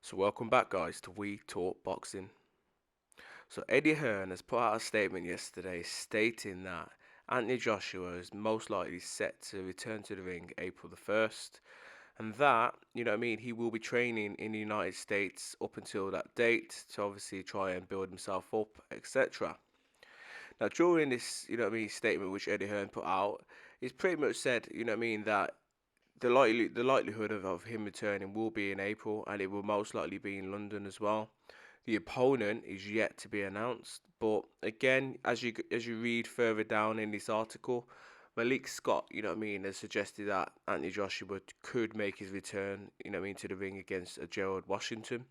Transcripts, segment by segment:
So welcome back guys to We Talk Boxing. So Eddie Hearn has put out a statement yesterday stating that Anthony Joshua is most likely set to return to the ring April the 1st, and that, he will be training in the United States up until that date to obviously try and build himself up, etc. Now during this, statement which Eddie Hearn put out, he's pretty much said, that the likelihood of him returning will be in April, and it will most likely be in London as well. The opponent is yet to be announced, but again, as you read further down in this article, Malik Scott, has suggested that Anthony Joshua could make his return, to the ring against Gerald Washington,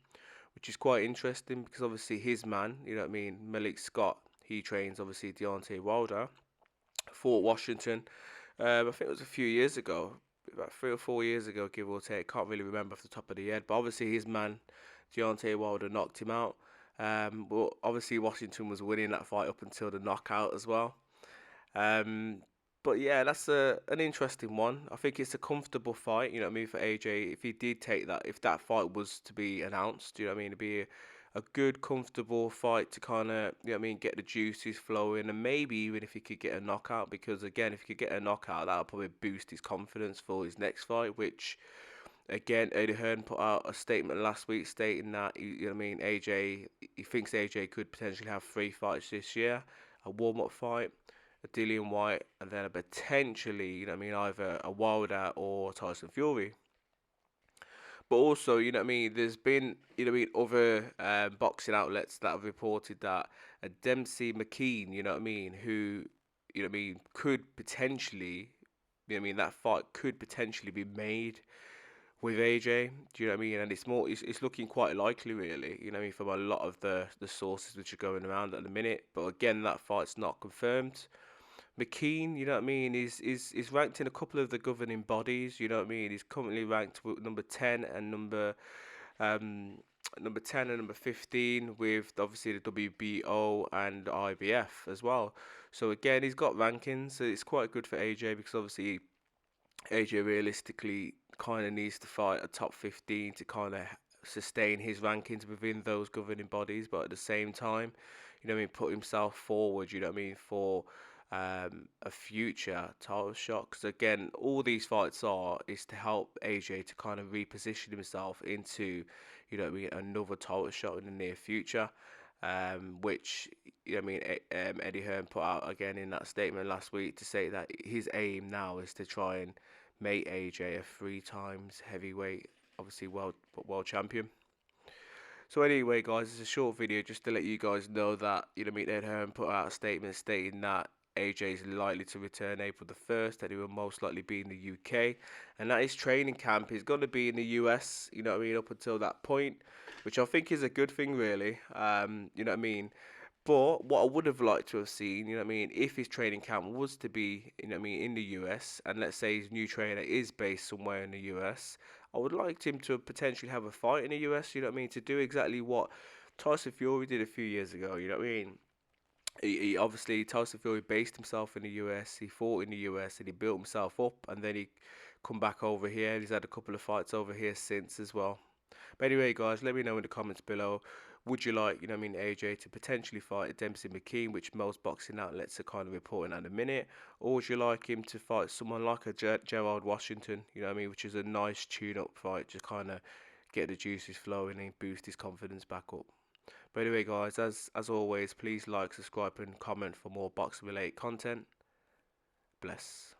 which is quite interesting because obviously his man, Malik Scott, he trains obviously Deontay Wilder, fought Washington. I think it was a few years ago, about 3 or 4 years ago, give or take. Can't really remember off the top of the head, but obviously his man Deontay Wilder knocked him out. But obviously Washington was winning that fight up until the knockout as well. Um, but yeah, that's an interesting one. I think it's a comfortable fight, for AJ. If he did take that, if that fight was to be announced, it'd be a good, comfortable fight to kind of, get the juices flowing, and maybe even if he could get a knockout, because again, if he could get a knockout, that'll probably boost his confidence for his next fight, which again, Eddie Hearn put out a statement last week stating that AJ, he thinks AJ could potentially have 3 fights this year, a warm-up fight, a Dillian White, and then a potentially, either a Wilder or Tyson Fury. But also, there's been, other boxing outlets that have reported that a Dempsey McKean, who, could potentially, that fight could potentially be made with AJ. Do you know what I mean? And it's looking quite likely, really. From a lot of the sources which are going around at the minute. But again, that fight's not confirmed. McKean, is ranked in a couple of the governing bodies. You know what I mean? He's currently ranked with number 10 and um, number 10 and number 15 with obviously the WBO and IBF as well. So again, he's got rankings. So it's quite good for AJ because obviously AJ realistically kind of needs to fight a top 15 to kind of sustain his rankings within those governing bodies, but at the same time, put himself forward, for a future title shot. Because again, all these fights is to help AJ to kind of reposition himself into, another title shot in the near future. Which Eddie Hearn put out again in that statement last week to say that his aim now is to try and make AJ a 3 times heavyweight, obviously world champion. So anyway, guys, it's a short video just to let you guys know that Ed Hearn put out a statement stating that AJ is likely to return April the 1st, that he will most likely be in the UK, and that his training camp is going to be in the US, up until that point, which I think is a good thing, really. But what I would have liked to have seen, if his training camp was to be, in the US, and let's say his new trainer is based somewhere in the US, I would like him to potentially have a fight in the US, to do exactly what Tyson Fury did a few years ago, he obviously Tyson Fury based himself in the US. He fought in the US and he built himself up, and then he come back over here. And he's had a couple of fights over here since as well. But anyway, guys, let me know in the comments below. Would you like, AJ to potentially fight Dempsey McKean, which most boxing outlets are kind of reporting at the minute, or would you like him to fight someone like a Gerald Washington, which is a nice tune-up fight, just kind of get the juices flowing and boost his confidence back up. But anyway, guys, as always, please like, subscribe, and comment for more boxing related content. Bless.